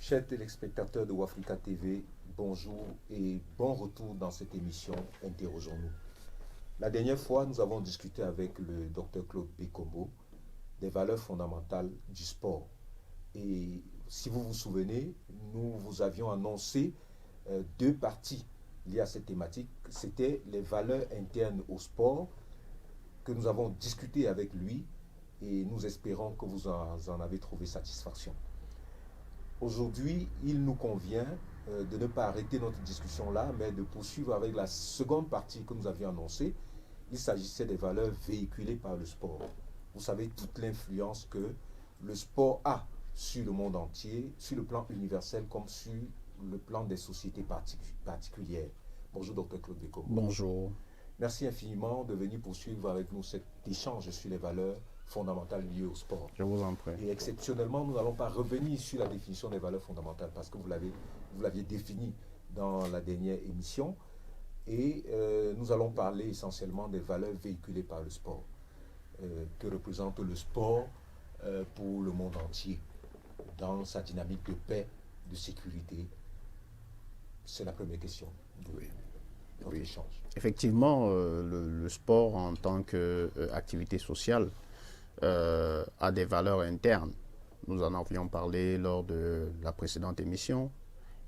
Chers téléspectateurs de Wafrica TV, bonjour et bon retour dans cette émission Interrogeons-nous. La dernière fois, nous avons discuté avec le docteur Claude Békombo des valeurs fondamentales du sport. Et si vous vous souvenez, nous vous avions annoncé deux parties liées à cette thématique. C'était les valeurs internes au sport que nous avons discuté avec lui et nous espérons que vous en avez trouvé satisfaction. Aujourd'hui, il nous convient de ne pas arrêter notre discussion là, mais de poursuivre avec la seconde partie que nous avions annoncée. Il s'agissait des valeurs véhiculées par le sport. Vous savez toute l'influence que le sport a sur le monde entier, sur le plan universel comme sur le plan des sociétés particulières. Bonjour, Dr Claude Békombo. Bonjour. Merci infiniment de venir poursuivre avec nous cet échange sur les valeurs fondamentales liées au sport. Je vous en prie. Et exceptionnellement, nous n'allons pas revenir sur la définition des valeurs fondamentales parce que vous l'aviez défini dans la dernière émission. Et nous allons parler essentiellement des valeurs véhiculées par le sport. Que représente le sport pour le monde entier dans sa dynamique de paix, de sécurité. C'est la première question. Oui. Notre échange. Effectivement, le sport en tant qu'activité sociale a des valeurs internes. Nous en avions parlé lors de la précédente émission.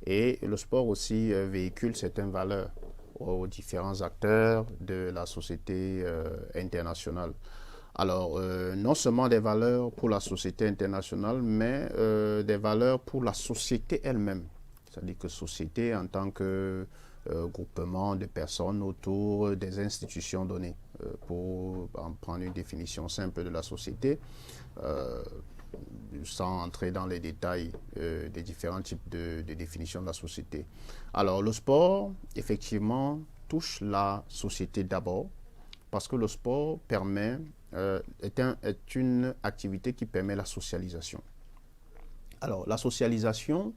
Et le sport aussi véhicule certaines valeurs aux différents acteurs de la société internationale. Alors, non seulement des valeurs pour la société internationale, mais des valeurs pour la société elle-même. C'est-à-dire que société en tant que groupement de personnes autour des institutions données. Pour en prendre une définition simple de la société, sans entrer dans les détails des différents types de définitions de la société. Alors, le sport, effectivement, touche la société d'abord, parce que le sport est une activité qui permet la socialisation. Alors, la socialisation,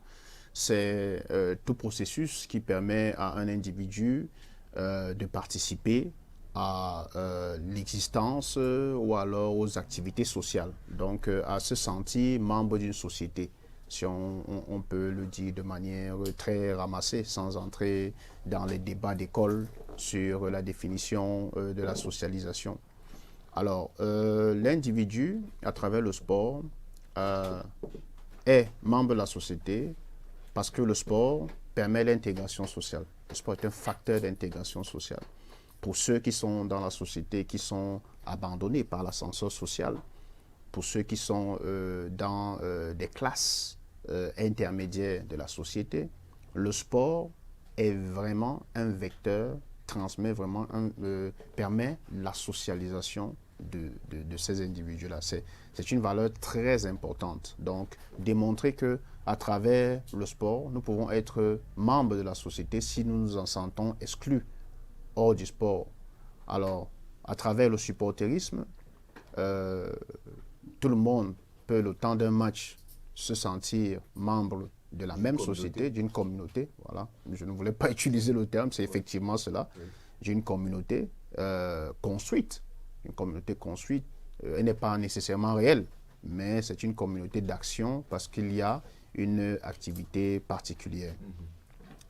c'est tout processus qui permet à un individu de participer à l'existence ou alors aux activités sociales. Donc, à se sentir membre d'une société, si on peut le dire de manière très ramassée, sans entrer dans les débats d'école sur la définition de la socialisation. Alors, l'individu, à travers le sport, est membre de la société parce que le sport permet l'intégration sociale. Le sport est un facteur d'intégration sociale. Pour ceux qui sont dans la société, qui sont abandonnés par l'ascenseur social, pour ceux qui sont dans des classes intermédiaires de la société, le sport est vraiment un vecteur, permet la socialisation de ces individus-là. C'est une valeur très importante. Donc, démontrer que à travers le sport, nous pouvons être membres de la société si nous nous en sentons exclus hors du sport. Alors, à travers le supporterisme, tout le monde peut, le temps d'un match, se sentir membre de la même société, d'une communauté. Voilà. Je ne voulais pas utiliser le terme, c'est effectivement cela. Oui. D'une communauté construite. Une communauté construite, elle n'est pas nécessairement réelle, mais c'est une communauté d'action parce qu'il y a une activité particulière.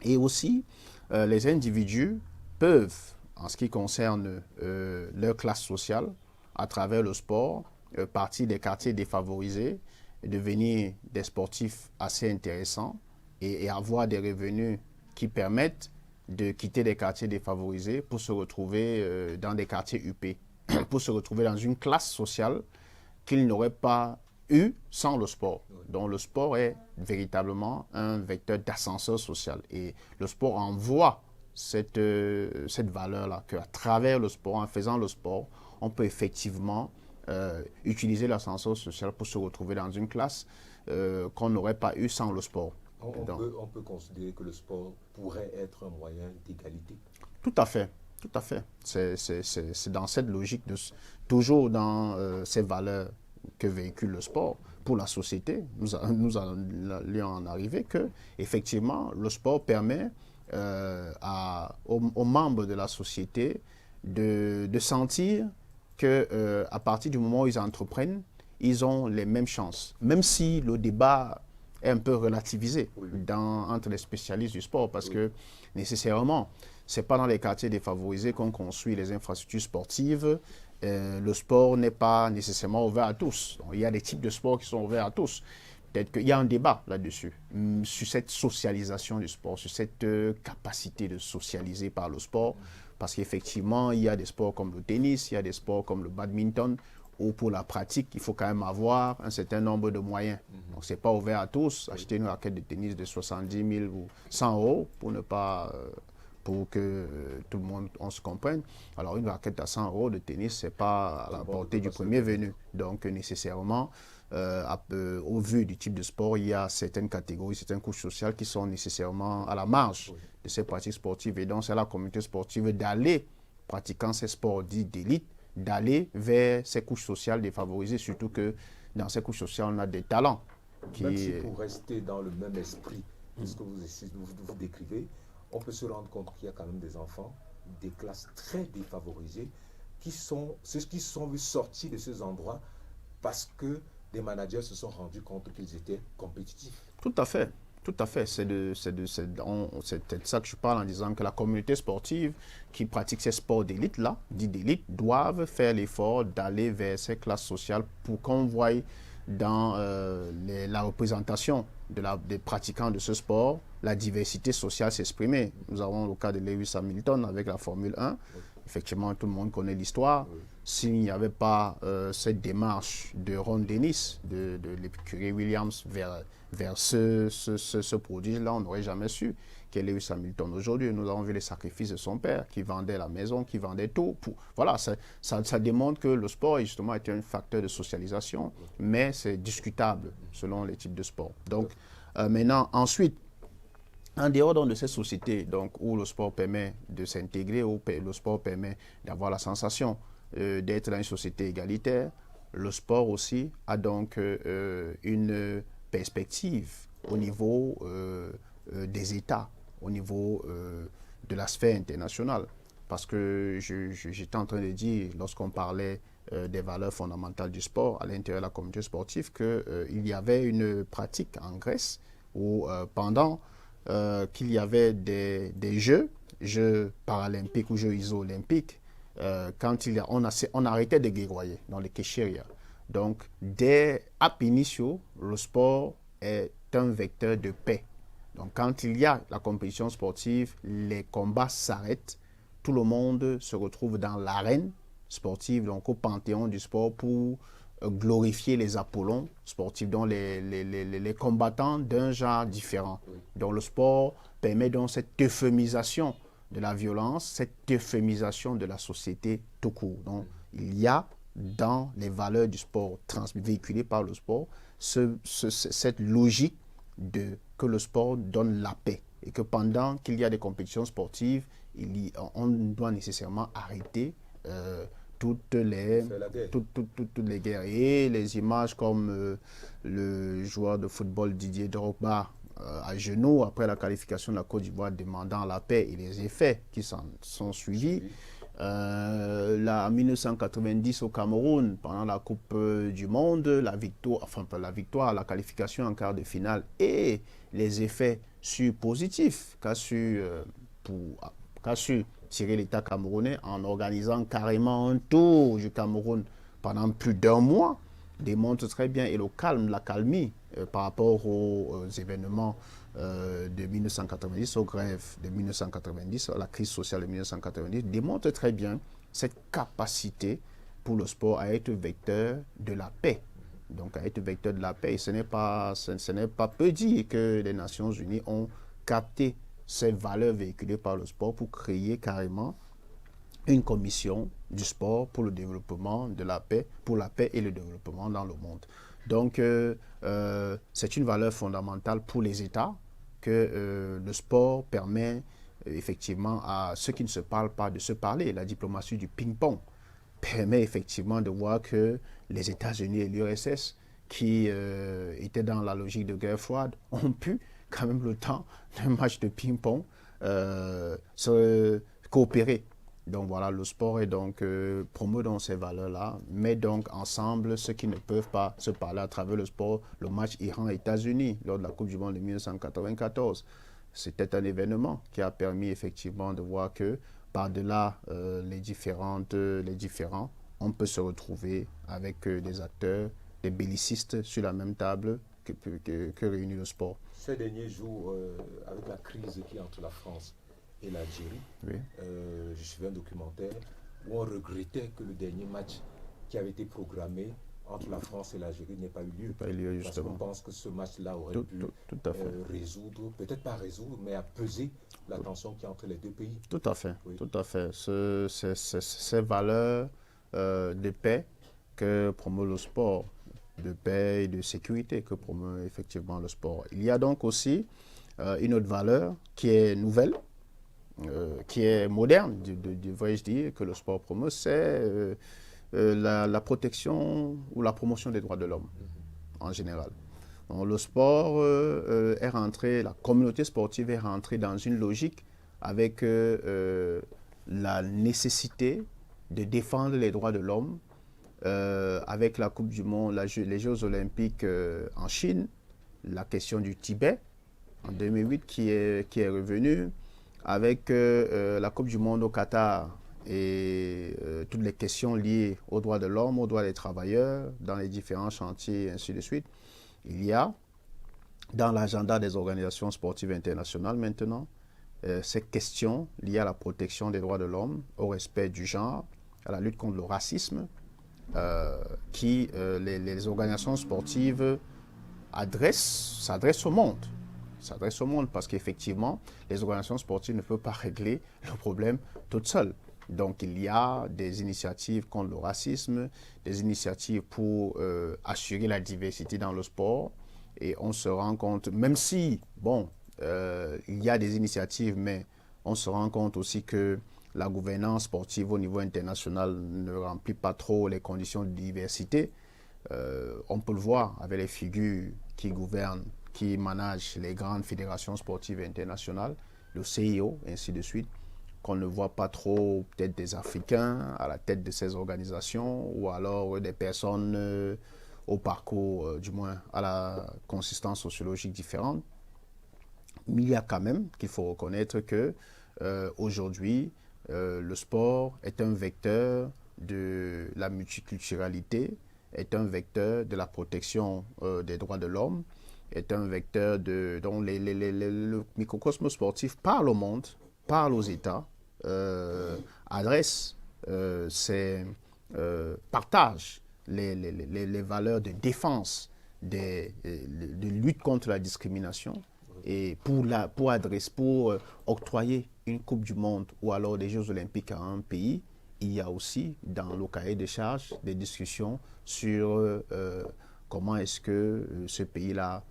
Et aussi, les individus peuvent, en ce qui concerne leur classe sociale, à travers le sport, partir des quartiers défavorisés, devenir des sportifs assez intéressants et avoir des revenus qui permettent de quitter des quartiers défavorisés pour se retrouver dans des quartiers huppés, pour se retrouver dans une classe sociale qu'ils n'auraient pas eu sans le sport. Donc le sport est véritablement un vecteur d'ascenseur social. Et le sport envoie cette valeur-là, qu'à travers le sport, en faisant le sport, on peut effectivement utiliser l'ascenseur social pour se retrouver dans une classe qu'on n'aurait pas eu sans le sport. On peut considérer que le sport pourrait être un moyen d'égalité. Tout à fait. Tout à fait. C'est dans cette logique, toujours dans ces valeurs que véhicule le sport pour la société. Nous allons en arriver que, effectivement, le sport permet aux membres de la société de sentir qu'à partir du moment où ils entreprennent, ils ont les mêmes chances. Même si le débat est un peu relativisé entre les spécialistes du sport parce que nécessairement, ce n'est pas dans les quartiers défavorisés qu'on construit les infrastructures sportives. Le sport n'est pas nécessairement ouvert à tous. Donc, il y a des types de sports qui sont ouverts à tous. Peut-être qu'il y a un débat là-dessus, sur cette socialisation du sport, sur cette capacité de socialiser par le sport. Parce qu'effectivement, il y a des sports comme le tennis, il y a des sports comme le badminton, où pour la pratique, il faut quand même avoir un certain nombre de moyens. Donc, ce n'est pas ouvert à tous. Acheter une raquette de tennis de 70 000 ou 100 euros pour ne pas... pour que tout le monde on se comprenne. Alors, une raquette à 100 euros de tennis, ce n'est pas à la portée du premier venu. Donc, nécessairement, au vu du type de sport, il y a certaines catégories, certaines couches sociales qui sont nécessairement à la marge de ces pratiques sportives. Et donc, c'est à la communauté sportive d'aller, pratiquant ces sports dits d'élite, d'aller vers ces couches sociales défavorisées, surtout que dans ces couches sociales, on a des talents. Même si pour rester dans le même esprit que ce que vous décrivez, on peut se rendre compte qu'il y a quand même des enfants des classes très défavorisées qui sont sortis de ces endroits parce que des managers se sont rendus compte qu'ils étaient compétitifs. Tout à fait. Tout à fait. C'est de ça que je parle en disant que la communauté sportive qui pratique ces sports d'élite-là, dits d'élite, doivent faire l'effort d'aller vers ces classes sociales pour qu'on voie dans la représentation des pratiquants de ce sport, la diversité sociale s'exprimer. Nous avons le cas de Lewis Hamilton avec la Formule 1. Effectivement, tout le monde connaît l'histoire. S'il n'y avait pas cette démarche de Ron Dennis, de l'écurie Williams vers ce prodige-là, on n'aurait jamais su qu'est Lewis Hamilton. Aujourd'hui, nous avons vu les sacrifices de son père qui vendait la maison, qui vendait tout. Voilà, ça démontre que le sport, justement, est un facteur de socialisation, mais c'est discutable selon les types de sport. Donc, maintenant, ensuite, en dehors donc, de cette société donc, où le sport permet de s'intégrer, où le sport permet d'avoir la sensation d'être dans une société égalitaire, le sport aussi a donc une perspective au niveau des États, au niveau de la sphère internationale. Parce que j'étais en train de dire, lorsqu'on parlait des valeurs fondamentales du sport à l'intérieur de la communauté sportive, qu'il y avait une pratique en Grèce où pendant qu'il y avait des Jeux paralympiques ou Jeux iso-olympiques, quand on arrêtait de guerroyer dans les Kéchéria. Donc, dès ab initio, le sport est un vecteur de paix. Donc, quand il y a la compétition sportive, les combats s'arrêtent, tout le monde se retrouve dans l'arène sportive, donc au panthéon du sport pour glorifier les Apollons sportifs, donc les combattants d'un genre différent. Donc le sport permet donc cette euphémisation de la violence, cette euphémisation de la société tout court. Donc il y a dans les valeurs du sport véhiculées par le sport cette logique que le sport donne la paix et que pendant qu'il y a des compétitions sportives, on doit nécessairement arrêter toutes les guerres. Et les images comme le joueur de football Didier Drogba à genoux après la qualification de la Côte d'Ivoire demandant la paix et les effets qui s'en sont suivis. En 1990 au Cameroun, pendant la Coupe du Monde, la victoire, la qualification en quart de finale et les effets positifs qu'a su tirer l'État camerounais en organisant carrément un tour du Cameroun pendant plus d'un mois, démontre très bien, et le calme, la calmie par rapport aux événements de 1990, aux grèves de 1990, à la crise sociale de 1990, démontre très bien cette capacité pour le sport à être vecteur de la paix. Donc à être vecteur de la paix, et ce n'est pas peu dire que les Nations Unies ont capté ces valeurs véhiculées par le sport pour créer carrément une commission du sport pour le développement de la paix, pour la paix et le développement dans le monde. Donc, c'est une valeur fondamentale pour les États que le sport permet effectivement à ceux qui ne se parlent pas de se parler. La diplomatie du ping-pong permet effectivement de voir que les États-Unis et l'URSS, qui étaient dans la logique de guerre froide, ont pu quand même le temps d'un match de ping-pong se coopérer Donc voilà, le sport est donc promeut dans ces valeurs-là, met donc ensemble ceux qui ne peuvent pas se parler à travers le sport. Le match Iran-États-Unis lors de la Coupe du Monde de 1994, c'était un événement qui a permis effectivement de voir que par-delà les différents, on peut se retrouver avec des acteurs, des bellicistes sur la même table que réunit le sport. Ces derniers jours, avec la crise qui est entre la France et l'Algérie, Oui. Je suivais un documentaire où on regrettait que le dernier match qui avait été programmé entre la France et l'Algérie n'ait pas eu lieu. Pas eu lieu, Parce justement. qu'on pense que ce match-là aurait Tout pu à fait. résoudre, peut-être pas résoudre, mais apaiser la tension qui est entre les deux pays. Tout à fait, Oui. tout à fait. Ces valeurs de paix que promeut le sport, de paix et de sécurité que promeut effectivement le sport. Il y a donc aussi une autre valeur qui est nouvelle, qui est moderne, devrais-je dire, que le sport promeut, c'est la protection ou la promotion des droits de l'homme en général. Donc, le sport est rentré, la communauté sportive est rentrée dans une logique avec la nécessité de défendre les droits de l'homme avec la Coupe du Monde, les Jeux Olympiques en Chine, la question du Tibet en 2008 qui est revenue, avec la Coupe du Monde au Qatar et toutes les questions liées aux droits de l'homme, aux droits des travailleurs, dans les différents chantiers et ainsi de suite. Il y a dans l'agenda des organisations sportives internationales maintenant ces questions liées à la protection des droits de l'homme, au respect du genre, à la lutte contre le racisme, les organisations sportives s'adressent au monde. S'adressent au monde parce qu'effectivement, les organisations sportives ne peuvent pas régler le problème toutes seules. Donc, il y a des initiatives contre le racisme, des initiatives pour assurer la diversité dans le sport. Et on se rend compte, même si, il y a des initiatives, mais on se rend compte aussi que la gouvernance sportive au niveau international ne remplit pas trop les conditions de diversité. On peut le voir avec les figures qui gouvernent, qui managent les grandes fédérations sportives internationales, le CIO, ainsi de suite, qu'on ne voit pas trop peut-être des Africains à la tête de ces organisations ou alors des personnes au parcours, du moins à la consistance sociologique différente. Mais il y a quand même qu'il faut reconnaître que aujourd'hui, le sport est un vecteur de la multiculturalité, est un vecteur de la protection des droits de l'homme, est un vecteur dont le microcosme sportif parle au monde, parle aux États, adresse, partage les valeurs de défense, de lutte contre la discrimination et pour octroyer une Coupe du Monde ou alors des Jeux Olympiques à un pays. Il y a aussi dans le cahier de charges des discussions sur comment est-ce que ce pays-là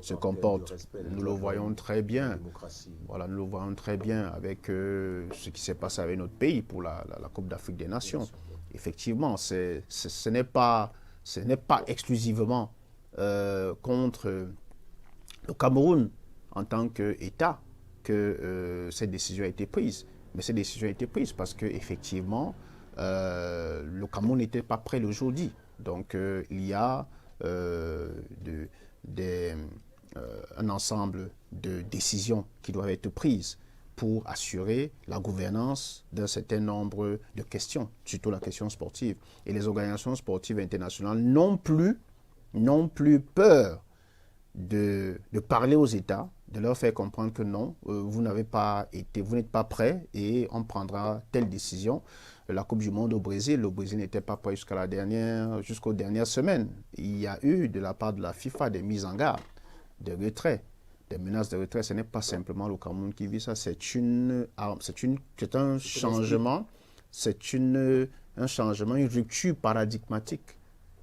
se comporte. Nous le voyons très bien. Voilà, nous le voyons très bien avec ce qui s'est passé avec notre pays pour la Coupe d'Afrique des Nations. Effectivement, ce n'est pas exclusivement contre le Cameroun en tant qu'État que cette décision a été prise. Mais cette décision a été prise parce qu'effectivement, le Cameroun n'était pas prêt le jour dit. Donc, il y a un ensemble de décisions qui doivent être prises pour assurer la gouvernance d'un certain nombre de questions, surtout la question sportive. Et les organisations sportives internationales n'ont plus peur de parler aux États, de leur faire comprendre que non, vous n'êtes pas prêts et on prendra telle décision. La Coupe du Monde au Brésil, le Brésil n'était pas prêt jusqu'aux dernières semaines. Il y a eu de la part de la FIFA des mises en garde, des retraits, des menaces de retrait. Ce n'est pas simplement le Cameroun qui vit ça, c'est un changement, une rupture paradigmatique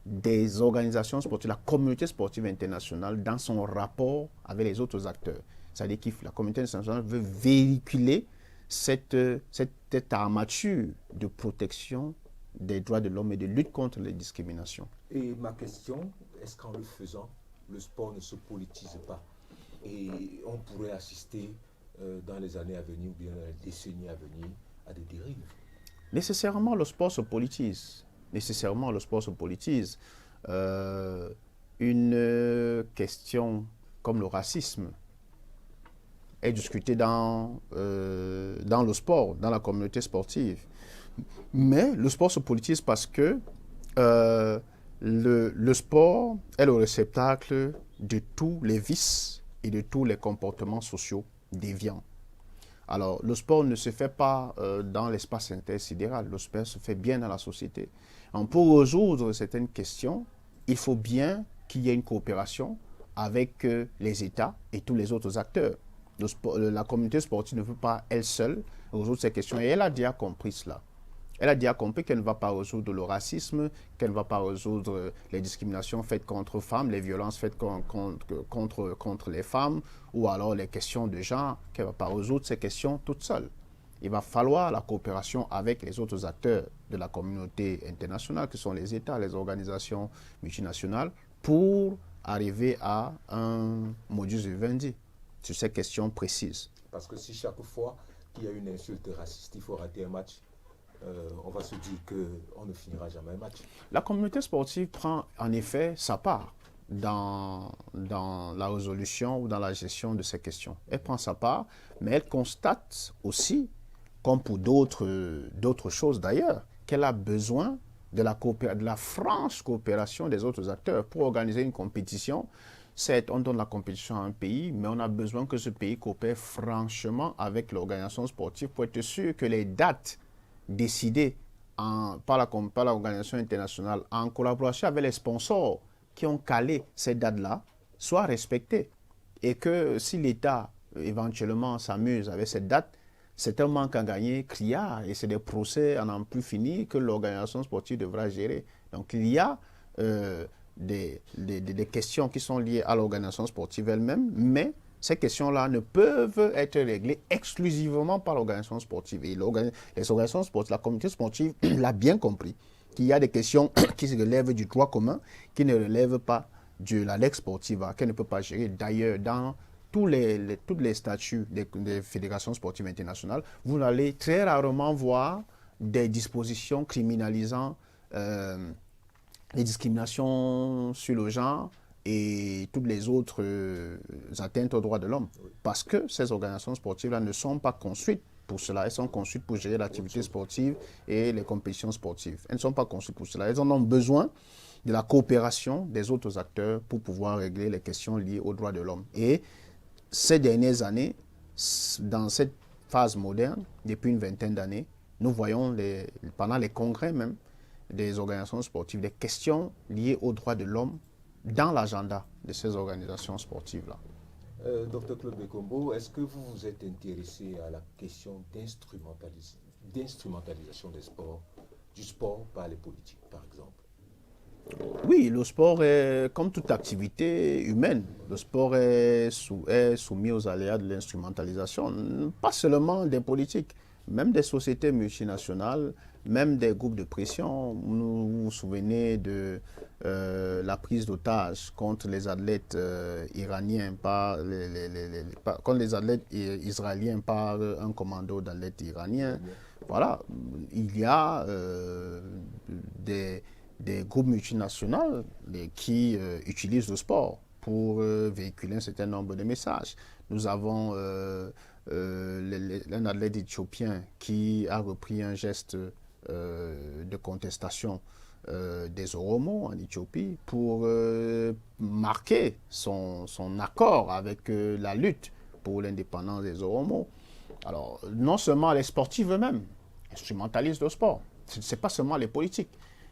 des organisations sportives, la communauté sportive internationale dans son rapport avec les autres acteurs. C'est-à-dire que la communauté internationale veut véhiculer cette armature de protection des droits de l'homme et de lutte contre les discriminations. Et ma question, est-ce qu'en le faisant, le sport ne se politise pas? Et on pourrait assister dans les années à venir ou bien dans les décennies à venir à à des dérives. Nécessairement, le sport se politise. Nécessairement, le sport se politise. Une question comme le racisme est discutée dans le sport, dans la communauté sportive. Mais le sport se politise parce que le sport est le réceptacle de tous les vices et de tous les comportements sociaux déviants. Alors, le sport ne se fait pas dans l'espace intersidéral, le sport se fait bien dans la société. Donc, pour résoudre certaines questions, il faut bien qu'il y ait une coopération avec les États et tous les autres acteurs. La communauté sportive ne peut pas, elle seule, résoudre ces questions. Et elle a déjà compris cela. Elle a déjà compris qu'elle ne va pas résoudre le racisme, qu'elle ne va pas résoudre les discriminations faites contre femmes, les violences faites contre les femmes, ou alors les questions de genre, qu'elle ne va pas résoudre ces questions toute seule. Il va falloir la coopération avec les autres acteurs de la communauté internationale, qui sont les États, les organisations multinationales, pour arriver à un modus vivendi sur ces questions précises. Parce que si chaque fois qu'il y a une insulte raciste, il faut rater un match, on va se dire qu'on ne finira jamais un match. La communauté sportive prend en effet sa part dans la résolution ou dans la gestion de ces questions. Elle prend sa part, mais elle constate aussi, comme pour d'autres choses d'ailleurs, qu'elle a besoin de la franche coopération des autres acteurs pour organiser une compétition. Certes, on donne la compétition à un pays, mais on a besoin que ce pays coopère franchement avec l'organisation sportive pour être sûr que les dates décidées par l'organisation internationale en collaboration avec les sponsors qui ont calé ces dates-là soient respectées. Et que si l'État éventuellement s'amuse avec cette date, c'est un manque à gagner criard et c'est des procès à n'en plus finir que l'organisation sportive devra gérer. Donc il y a des questions qui sont liées à l'organisation sportive elle-même, mais ces questions-là ne peuvent être réglées exclusivement par l'organisation sportive. Et les organisations sportives, la communauté sportive l'a bien compris, qu'il y a des questions qui se relèvent du droit commun, qui ne relèvent pas de la Lex Sportiva, qu'elle ne peut pas gérer. D'ailleurs, dans tous les statuts des fédérations sportives internationales, vous allez très rarement voir des dispositions criminalisant les discriminations sur le genre et toutes les autres atteintes aux droits de l'homme. Parce que ces organisations sportives-là ne sont pas construites pour cela. Elles sont construites pour gérer l'activité sportive et les compétitions sportives. Elles ne sont pas construites pour cela. Elles en ont besoin de la coopération des autres acteurs pour pouvoir régler les questions liées aux droits de l'homme. Et ces dernières années, dans cette phase moderne, depuis une vingtaine d'années, nous voyons pendant les congrès même des organisations sportives, des questions liées aux droits de l'homme dans l'agenda de ces organisations sportives-là. Dr Claude Bekombo, est-ce que vous vous êtes intéressé à la question d'instrumentalisation du sport par les politiques, par exemple? Oui, le sport est, comme toute activité humaine, le sport est soumis aux aléas de l'instrumentalisation, pas seulement des politiques, même des sociétés multinationales, même des groupes de pression. Vous vous souvenez de la prise d'otages contre les athlètes iraniens contre les athlètes israéliens par un commando d'athlètes iraniens. Voilà, il y a des groupes multinationaux qui utilisent le sport pour véhiculer un certain nombre de messages. Nous avons un athlète éthiopien qui a repris un geste de contestation des Oromos en Éthiopie pour marquer son accord avec la lutte pour l'indépendance des Oromos. Alors, non seulement les sportifs eux-mêmes instrumentalisent le sport, ce n'est pas seulement les politiques.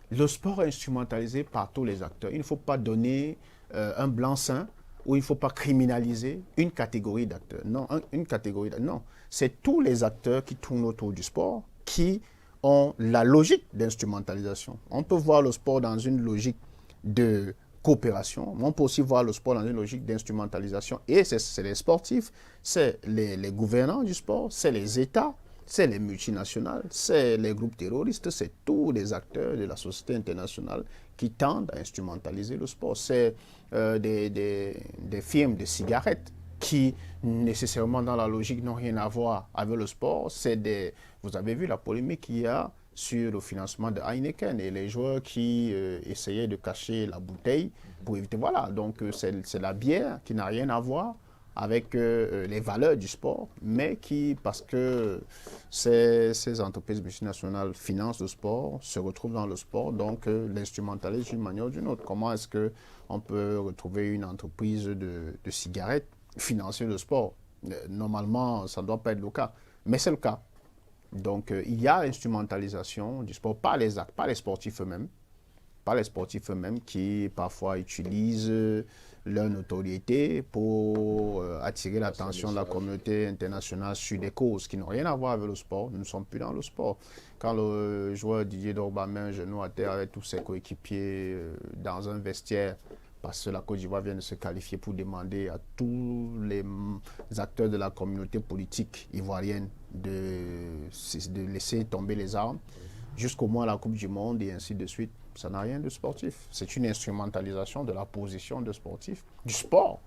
Le sport est instrumentalisé par tous les acteurs. Il ne faut pas donner un blanc-seing ou il ne faut pas criminaliser une catégorie d'acteurs. Non, non. C'est tous les acteurs qui tournent autour du sport qui ont la logique d'instrumentalisation. On peut voir le sport dans une logique de coopération, mais on peut aussi voir le sport dans une logique d'instrumentalisation. Et c'est les sportifs, c'est les gouvernants du sport, c'est les États, c'est les multinationales, c'est les groupes terroristes, c'est tous les acteurs de la société internationale qui tendent à instrumentaliser le sport. C'est des firmes de cigarettes qui nécessairement dans la logique n'ont rien à voir avec le sport. Vous avez vu la polémique qu'il y a sur le financement de Heineken et les joueurs qui essayaient de cacher la bouteille pour éviter. Voilà, donc c'est la bière qui n'a rien à voir avec les valeurs du sport, mais qui, parce que ces entreprises multinationales financent le sport, se retrouvent dans le sport, donc l'instrumentalisent d'une manière ou d'une autre. Comment est-ce qu'on peut retrouver une entreprise de cigarettes financer le sport? Normalement, ça ne doit pas être le cas, mais c'est le cas. Donc, il y a instrumentalisation du sport par les actes, par les sportifs eux-mêmes, qui parfois utilisent leur notoriété pour attirer l'attention de la communauté internationale sur des causes qui n'ont rien à voir avec le sport. Nous ne sommes plus dans le sport. Quand le joueur Didier Drogba met un genou à terre avec tous ses coéquipiers dans un vestiaire, parce que la Côte d'Ivoire vient de se qualifier pour demander à tous les acteurs de la communauté politique ivoirienne de laisser tomber les armes jusqu'au moins à la Coupe du Monde et ainsi de suite. Ça n'a rien de sportif. C'est une instrumentalisation de la position de sportif, du sport,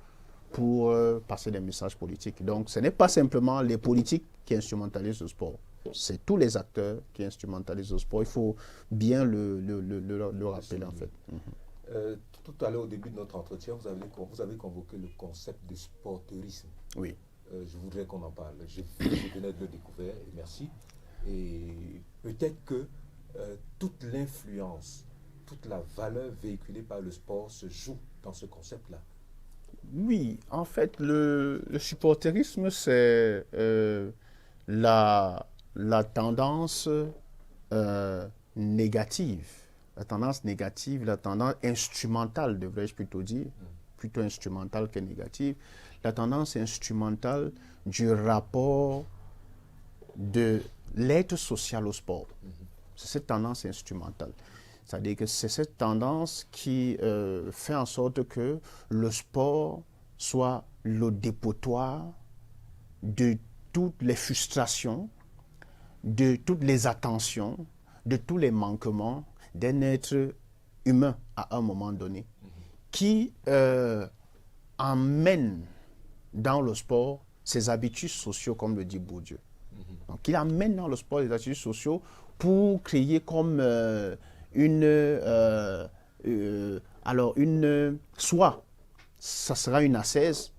pour passer des messages politiques. Donc, ce n'est pas simplement les politiques qui instrumentalisent le sport. C'est tous les acteurs qui instrumentalisent le sport. Il faut bien le rappeler, en fait. Tout à l'heure, au début de notre entretien, vous avez convoqué le concept de sporteurisme. Oui. Je voudrais qu'on en parle. Je venais de le découvrir, et merci. Et peut-être que toute l'influence, toute la valeur véhiculée par le sport se joue dans ce concept-là. Oui, en fait, le supporterisme, c'est la tendance négative. La tendance négative, la tendance instrumentale, devrais-je plutôt dire, plutôt instrumentale que négative, la tendance instrumentale du rapport de l'aide sociale au sport. C'est cette tendance instrumentale. C'est-à-dire que c'est cette tendance qui fait en sorte que le sport soit le dépotoir de toutes les frustrations, de toutes les attentions, de tous les manquements d'un être humain à un moment donné, qui emmène dans le sport ses habitudes sociaux, comme le dit Bourdieu. Donc, il amène dans le sport les habitudes sociaux pour créer comme soit ça sera une ascèse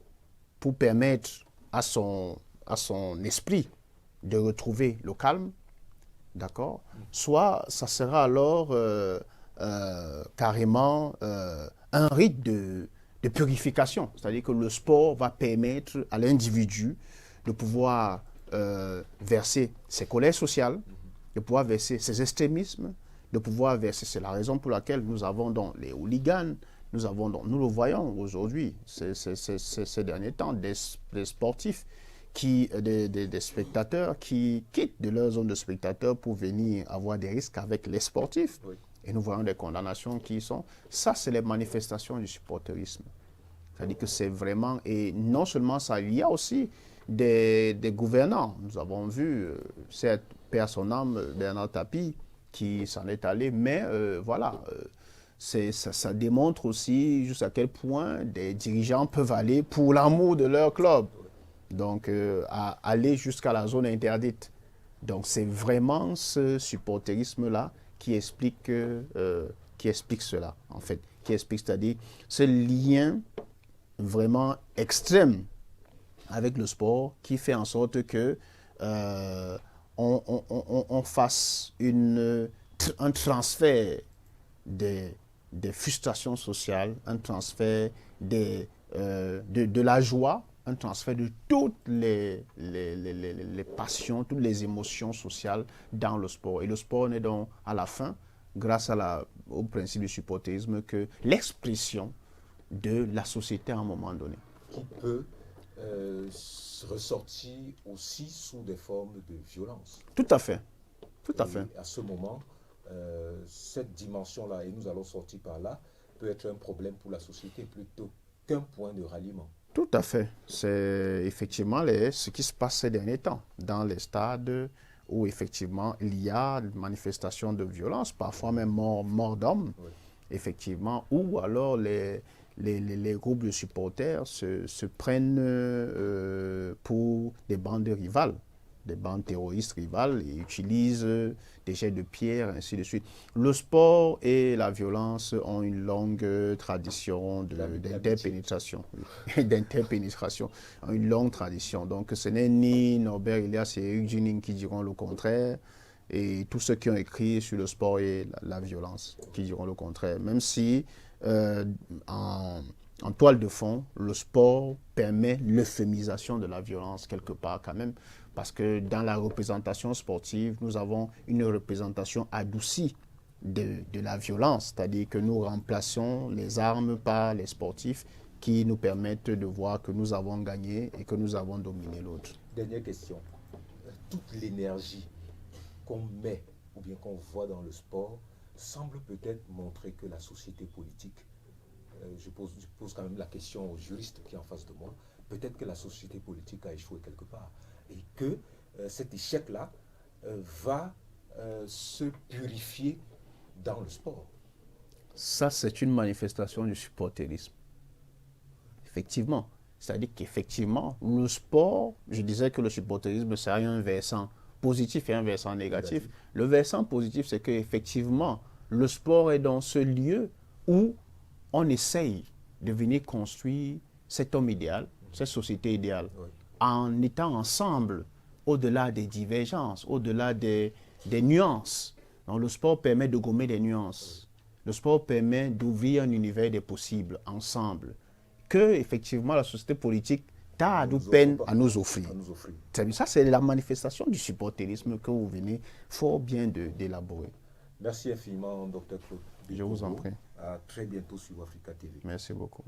pour permettre à son esprit de retrouver le calme, d'accord? Soit ça sera alors carrément un rite de purification, c'est-à-dire que le sport va permettre à l'individu de pouvoir verser ses colères sociales, de pouvoir verser ses extrémismes, de pouvoir verser. C'est la raison pour laquelle nous avons donc les hooligans, nous le voyons aujourd'hui, ces derniers temps, des sportifs, des spectateurs qui quittent de leur zone de spectateurs pour venir avoir des risques avec les sportifs. Oui. Et nous voyons des condamnations qui sont... Ça, c'est les manifestations du supporterisme. C'est-à-dire que c'est vraiment... Et non seulement ça, il y a aussi des gouvernants. Nous avons vu cette personne, Bernard Tapie, qui s'en est allé, mais voilà, ça démontre aussi jusqu'à quel point des dirigeants peuvent aller pour l'amour de leur club, donc à aller jusqu'à la zone interdite. Donc c'est vraiment ce supporterisme-là qui explique cela, en fait, c'est-à-dire ce lien vraiment extrême avec le sport qui fait en sorte que on fasse un transfert des frustrations sociales, un transfert de la joie, un transfert de toutes les passions, toutes les émotions sociales dans le sport. Et le sport n'est donc à la fin, grâce au principe du supporterisme, que l'expression de la société à un moment donné. Qui peut ressortir aussi sous des formes de violence. Tout à fait. Tout à fait. À ce moment, cette dimension-là, et nous allons sortir par là, peut être un problème pour la société plutôt qu'un point de ralliement. Tout à fait. C'est effectivement ce qui se passe ces derniers temps, dans les stades où effectivement il y a des manifestations de violence, parfois même mort d'hommes, oui. Effectivement, ou alors les les groupes de supporters se prennent pour des bandes rivales, des bandes terroristes rivales, et utilisent des jets de pierre, ainsi de suite. Le sport et la violence ont une longue tradition d'interpénétration. D'interpénétration, une longue tradition. Donc ce n'est ni Norbert Elias et Eric Juning qui diront le contraire, et tous ceux qui ont écrit sur le sport et la violence qui diront le contraire. Même si en toile de fond, le sport permet l'euphémisation de la violence quelque part quand même, parce que dans la représentation sportive, nous avons une représentation adoucie de la violence, c'est-à-dire que nous remplaçons les armes par les sportifs qui nous permettent de voir que nous avons gagné et que nous avons dominé l'autre. Dernière question. Toute l'énergie qu'on met ou bien qu'on voit dans le sport semble peut-être montrer que la société politique, je pose quand même la question aux juristes qui est en face de moi, peut-être que la société politique a échoué quelque part et que cet échec-là va se purifier dans le sport. Ça, c'est une manifestation du supporterisme. Effectivement. C'est-à-dire qu'effectivement, le sport, je disais que le supporterisme, ça a un versant positif et un versant négatif. Le versant positif, c'est qu'effectivement, le sport est dans ce lieu où on essaye de venir construire cet homme idéal, cette société idéale, en étant ensemble, au-delà des divergences, au-delà des nuances. Donc, le sport permet de gommer des nuances. Le sport permet d'ouvrir un univers des possibles ensemble, que effectivement la société politique tarde ou peine à nous offrir. Ça, c'est la manifestation du supporterisme que vous venez fort bien d'élaborer. Merci infiniment, Dr Claude. Je vous en prie. À très bientôt sur Africa TV. Merci beaucoup.